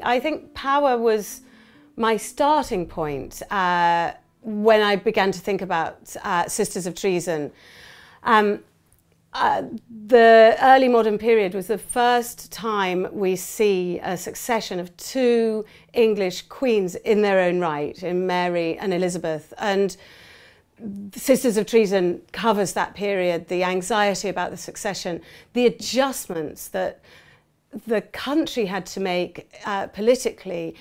I think power was my starting point when I began to think about Sisters of Treason. The early modern period was the first time we see a succession of two English queens in their own right, in Mary and Elizabeth. And Sisters of Treason covers that period, the anxiety about the succession, the adjustments that the country had to make politically,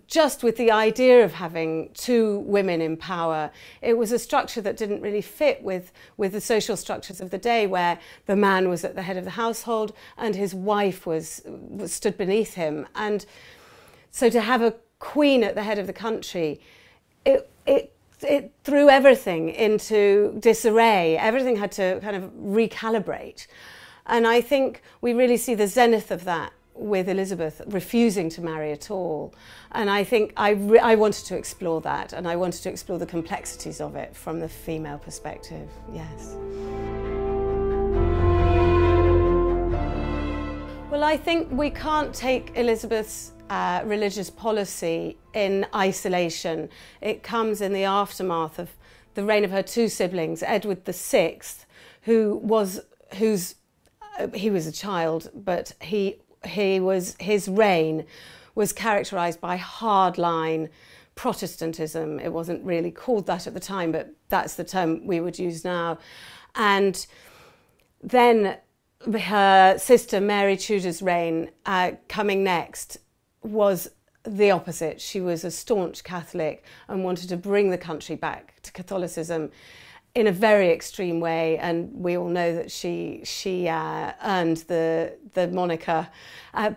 just with the idea of having two women in power. It was a structure that didn't really fit with the social structures of the day, where the man was at the head of the household and his wife was stood beneath him. And so to have a queen at the head of the country, it threw everything into disarray. Everything had to kind of recalibrate. And I think we really see the zenith of that with Elizabeth refusing to marry at all. And I think I wanted to explore that, and I wanted to explore the complexities of it from the female perspective, yes. Well, I think we can't take Elizabeth's religious policy in isolation. It comes in the aftermath of the reign of her two siblings, Edward VI, he was a child, but his reign was characterised by hardline Protestantism. It wasn't really called that at the time, but that's the term we would use now. And then her sister Mary Tudor's reign, coming next, was the opposite. She was a staunch Catholic and wanted to bring the country back to Catholicism in a very extreme way, and we all know that she earned the moniker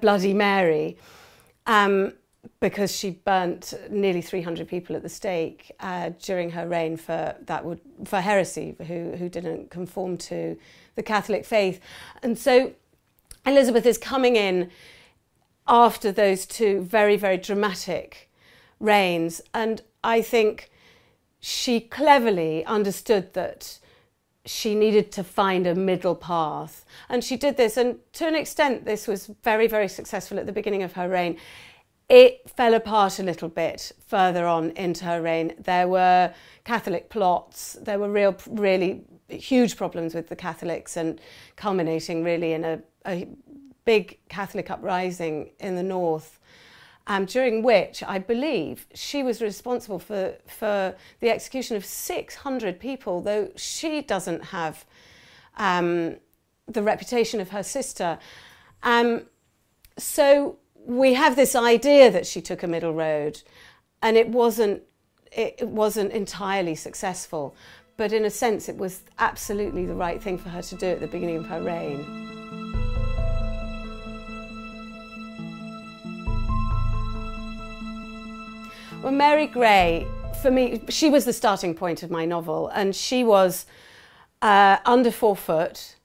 Bloody Mary because she burnt nearly 300 people at the stake during her reign for heresy, who didn't conform to the Catholic faith. And so Elizabeth is coming in after those two very, very dramatic reigns, and I think she cleverly understood that she needed to find a middle path. And she did this, and to an extent this was very, very successful at the beginning of her reign. It fell apart a little bit further on into her reign. There were Catholic plots, there were really huge problems with the Catholics, and culminating really in a big Catholic uprising in the north. During which I believe she was responsible for the execution of 600 people, though she doesn't have the reputation of her sister. So we have this idea that she took a middle road, and it wasn't entirely successful, but in a sense it was absolutely the right thing for her to do at the beginning of her reign. Well, Mary Grey, for me, she was the starting point of my novel, and she was under 4 foot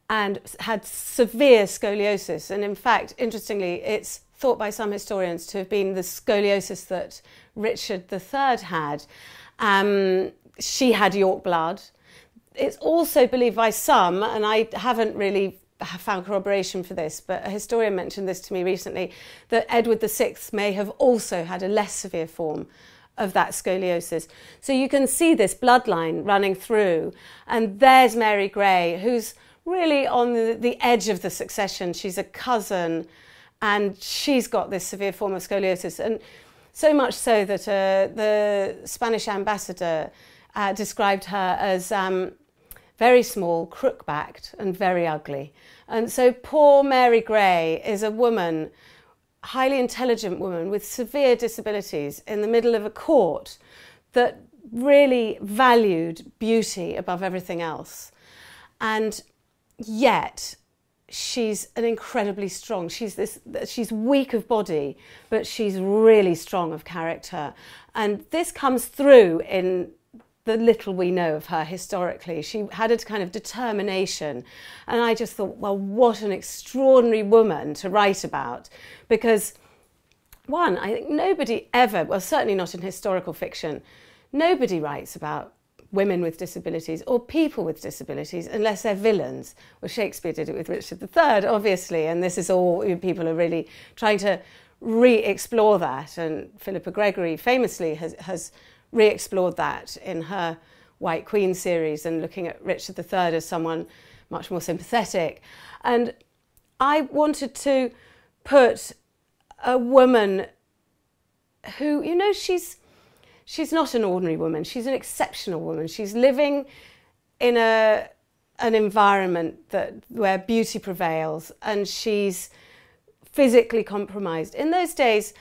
and had severe scoliosis. And in fact, interestingly, it's thought by some historians to have been the scoliosis that Richard III had. She had York blood. It's also believed by some, and I haven't really found corroboration for this, but a historian mentioned this to me recently, that Edward VI may have also had a less severe form of that scoliosis. So you can see this bloodline running through, and there's Mary Grey, who's really on the edge of the succession. She's a cousin, and she's got this severe form of scoliosis, and so much so that the Spanish ambassador described her as very small, crook-backed and very ugly. And so poor Mary Grey is a woman, highly intelligent woman with severe disabilities in the middle of a court that really valued beauty above everything else. And yet she's an incredibly strong, she's weak of body, but she's really strong of character. And this comes through in the little we know of her historically. She had a kind of determination, and I just thought, well, what an extraordinary woman to write about, because one, I think nobody ever, well, certainly not in historical fiction, nobody writes about women with disabilities or people with disabilities unless they're villains. Well, Shakespeare did it with Richard III, obviously, and this is all, people are really trying to re-explore that, and Philippa Gregory famously has re-explored that in her White Queen series, and looking at Richard III as someone much more sympathetic. And I wanted to put a woman who, you know, she's not an ordinary woman, she's an exceptional woman. She's living in an environment where beauty prevails, and she's physically compromised. In those days,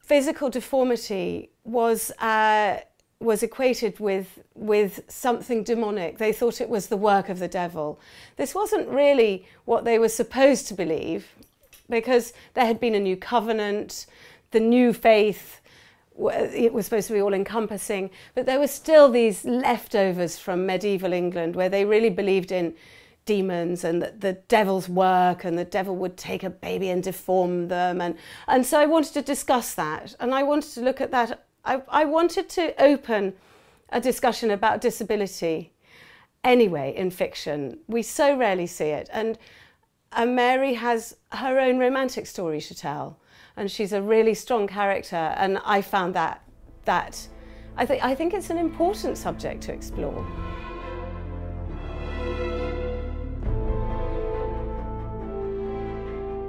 physical deformity was equated with something demonic. They thought it was the work of the devil. This wasn't really what they were supposed to believe, because there had been a new covenant, the new faith, it was supposed to be all-encompassing, but there were still these leftovers from medieval England where they really believed in demons and the devil's work, and the devil would take a baby and deform them. And so I wanted to discuss that, and I wanted to look at that. I wanted to open a discussion about disability anyway in fiction. We so rarely see it. And Mary has her own romantic story to tell, and she's a really strong character, and I found that I think it's an important subject to explore.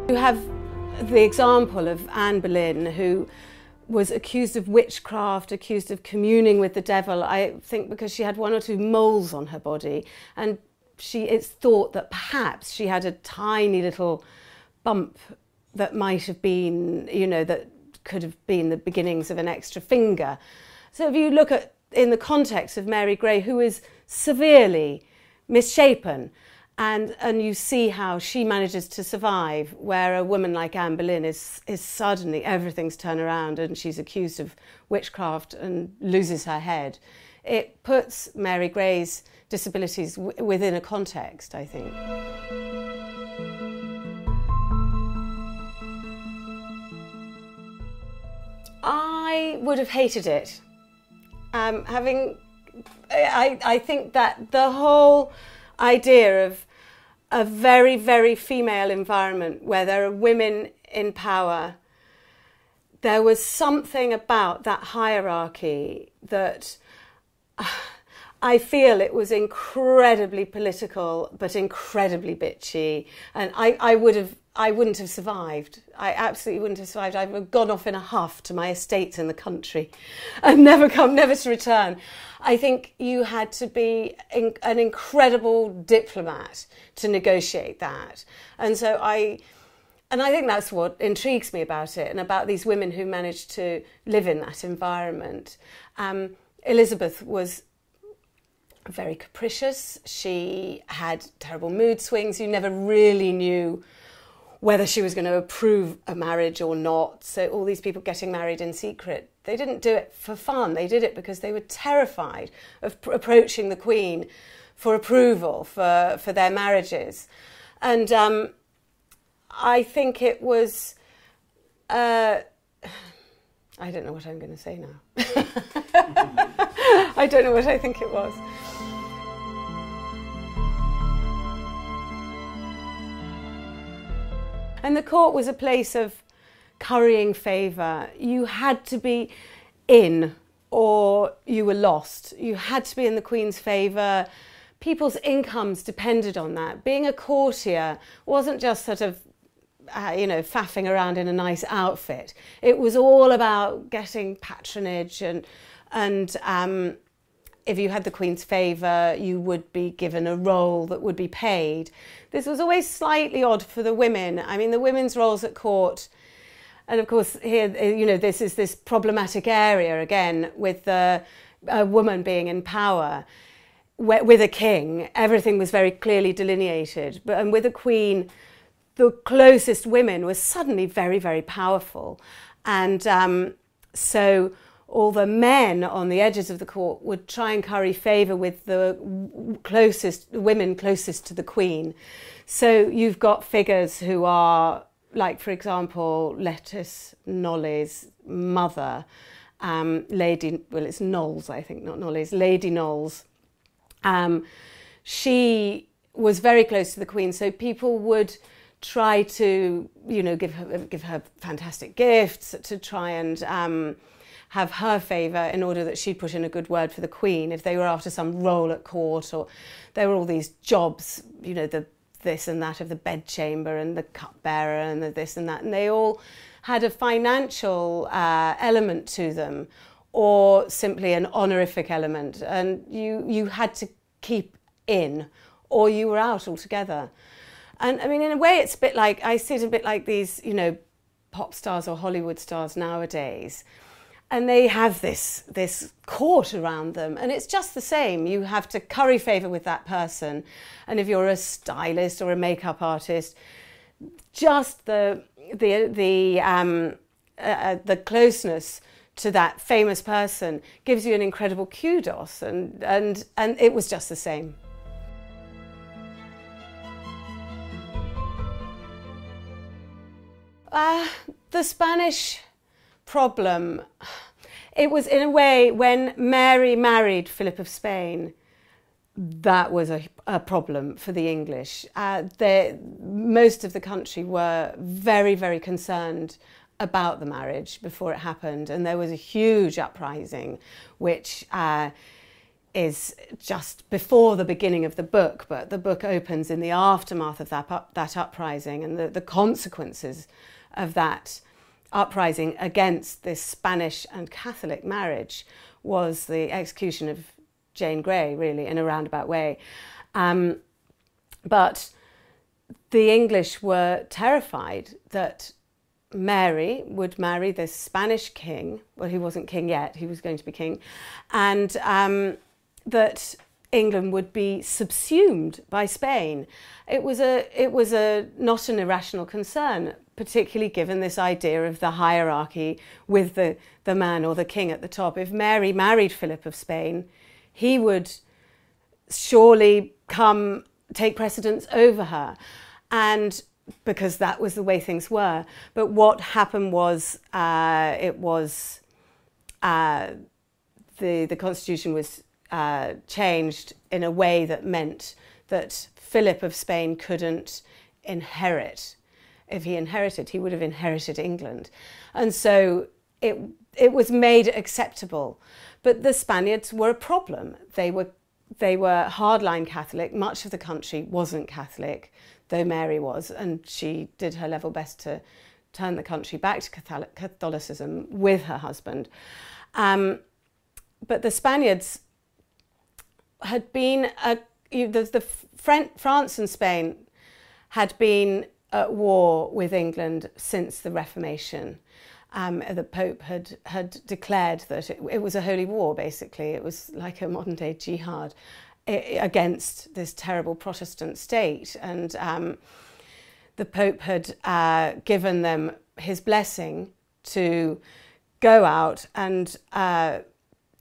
You have the example of Anne Boleyn, who was accused of witchcraft, accused of communing with the devil, I think because she had 1 or 2 moles on her body, and it's thought that perhaps she had a tiny little bump that might have been, you know, that could have been the beginnings of an extra finger. So if you look at, in the context of Mary Grey, who is severely misshapen, and you see how she manages to survive, where a woman like Anne Boleyn is suddenly, everything's turned around and she's accused of witchcraft and loses her head. It puts Mary Grey's disabilities within a context, I think. I would have hated it. I think that the whole idea of a very, very female environment where there are women in power, there was something about that hierarchy that I feel it was incredibly political, but incredibly bitchy, and I wouldn't have survived. I absolutely wouldn't have survived. I would have gone off in a huff to my estates in the country and never to return. I think you had to be an incredible diplomat to negotiate that. And so I think that's what intrigues me about it, and about these women who managed to live in that environment. Elizabeth was very capricious. She had terrible mood swings. You never really knew whether she was going to approve a marriage or not. So all these people getting married in secret, they didn't do it for fun. They did it because they were terrified of approaching the Queen for approval for their marriages. And I think it was... I don't know what I'm going to say now. I don't know what I think it was. And the court was a place of currying favour. You had to be in or you were lost. You had to be in the Queen's favour. People's incomes depended on that. Being a courtier wasn't just sort of, you know, faffing around in a nice outfit. It was all about getting patronage, and if you had the Queen's favour, you would be given a role that would be paid. This was always slightly odd for the women. I mean, the women's roles at court, and of course here, you know, this is this problematic area again with a woman being in power. With a king, everything was very clearly delineated, and with a queen, the closest women were suddenly very, very powerful. And so all the men on the edges of the court would try and curry favour with the women closest to the Queen. So you've got figures who are, like, for example, Lettice Knollys' mother, it's Knowles, I think, not Knollys, Lady Knowles. She was very close to the Queen, so people would try to, you know, give her fantastic gifts, to try and have her favour in order that she'd put in a good word for the Queen if they were after some role at court, or there were all these jobs, you know, the this and that of the bedchamber and the cupbearer and the this and that, and they all had a financial element to them, or simply an honorific element, and you had to keep in or you were out altogether. And I mean, in a way it's a bit like, I see it a bit like these, you know, pop stars or Hollywood stars nowadays, and they have this court around them, and it's just the same. You have to curry favour with that person, and if you're a stylist or a makeup artist, just the closeness to that famous person gives you an incredible kudos, and it was just the same. The Spanish problem, it was in a way when Mary married Philip of Spain, that was a problem for the English. Most of the country were very, very concerned about the marriage before it happened, and there was a huge uprising, which is just before the beginning of the book, but the book opens in the aftermath of that uprising, and the consequences of that uprising against this Spanish and Catholic marriage was the execution of Jane Grey, really, in a roundabout way. But the English were terrified that Mary would marry this Spanish king. Well, he wasn't king yet, he was going to be king, and that England would be subsumed by Spain. It was not an irrational concern, particularly given this idea of the hierarchy with the man or the king at the top. If Mary married Philip of Spain, he would surely take precedence over her, and because that was the way things were. But what happened was the constitution was changed in a way that meant that Philip of Spain couldn't inherit. If he inherited, he would have inherited England. And so it was made acceptable. But the Spaniards were a problem. They were hardline Catholic. Much of the country wasn't Catholic, though Mary was, and she did her level best to turn the country back to Catholicism with her husband. But the Spaniards had been, France and Spain had been at war with England since the Reformation. The Pope had declared that it was a holy war, basically. It was like a modern day jihad against this terrible Protestant state. And the Pope had given them his blessing to go out and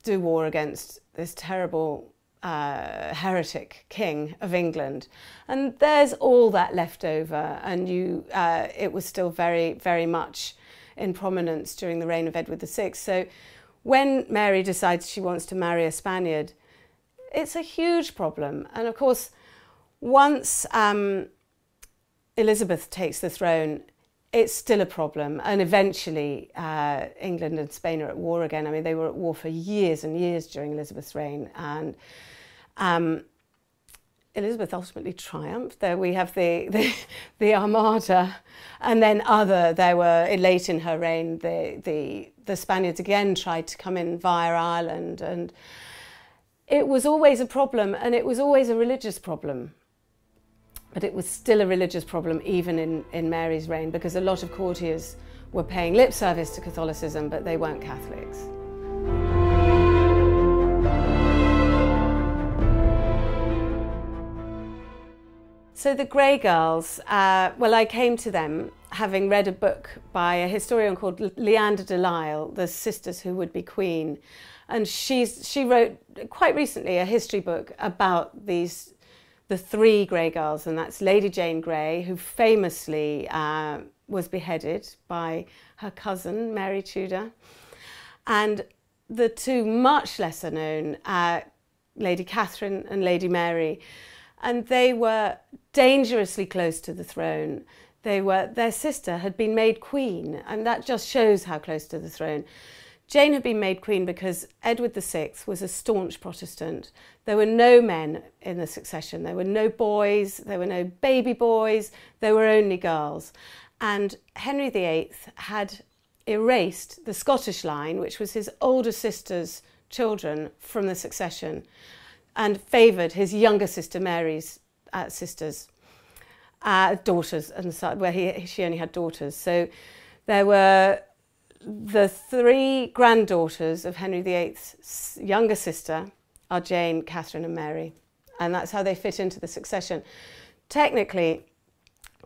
do war against this terrible heretic king of England, and there's all that left over, and it was still very, very much in prominence during the reign of Edward VI. So when Mary decides she wants to marry a Spaniard, it's a huge problem. And of course, once Elizabeth takes the throne, it's still a problem, and eventually England and Spain are at war again. I mean, they were at war for years and years during Elizabeth's reign, and Elizabeth ultimately triumphed. There we have the Armada, and then there were late in her reign the Spaniards again tried to come in via Ireland, and it was always a problem, and it was always a religious problem. But it was still a religious problem even in Mary's reign, because a lot of courtiers were paying lip service to Catholicism, but they weren't Catholics. So the Grey Girls, well, I came to them having read a book by a historian called Leander de Lisle, The Sisters Who Would Be Queen. And she wrote quite recently a history book about the three Grey Girls, and that's Lady Jane Grey, who famously was beheaded by her cousin, Mary Tudor, and the two much lesser known, Lady Catherine and Lady Mary. And they were dangerously close to the throne. Their sister had been made queen, and that just shows how close to the throne. Jane had been made queen because Edward VI was a staunch Protestant. There were no men in the succession. There were no boys, there were no baby boys, there were only girls. And Henry VIII had erased the Scottish line, which was his older sister's children, from the succession, and favoured his younger sister Mary's daughters, and so, where she only had daughters. So there were the three granddaughters of Henry VIII's younger sister are Jane, Catherine and Mary, and that's how they fit into the succession. Technically,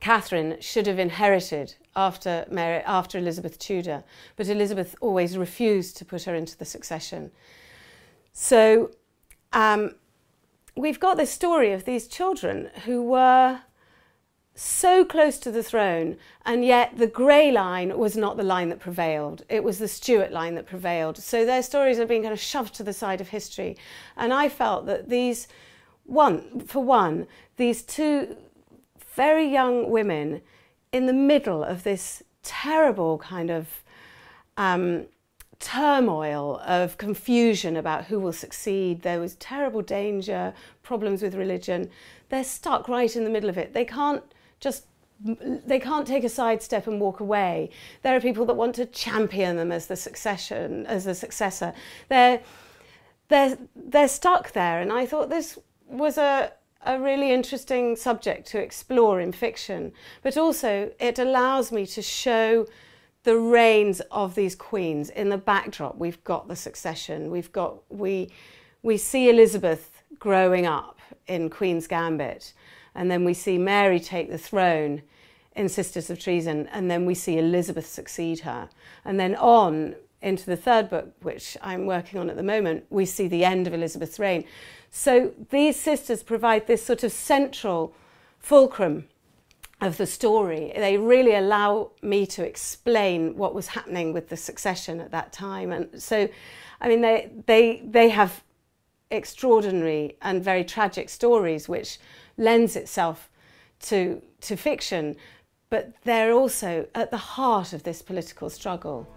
Catherine should have inherited after Elizabeth Tudor, but Elizabeth always refused to put her into the succession. So we've got this story of these children who were so close to the throne, and yet the grey line was not the line that prevailed. It was the Stuart line that prevailed. So their stories are being kind of shoved to the side of history. And I felt that these two very young women in the middle of this terrible kind of turmoil of confusion about who will succeed. There was terrible danger, problems with religion. They're stuck right in the middle of it. They can't take a sidestep and walk away. There are people that want to champion them as the successor. They're stuck there, and I thought this was a really interesting subject to explore in fiction. But also it allows me to show the reigns of these queens. In the backdrop, we've got the succession. We see Elizabeth growing up in Queen's Gambit, and then we see Mary take the throne in Sisters of Treason, and then we see Elizabeth succeed her. And then on into the third book, which I'm working on at the moment, we see the end of Elizabeth's reign. So these sisters provide this sort of central fulcrum of the story. They really allow me to explain what was happening with the succession at that time. And so, I mean, they have extraordinary and very tragic stories, which lends itself to fiction, but they're also at the heart of this political struggle.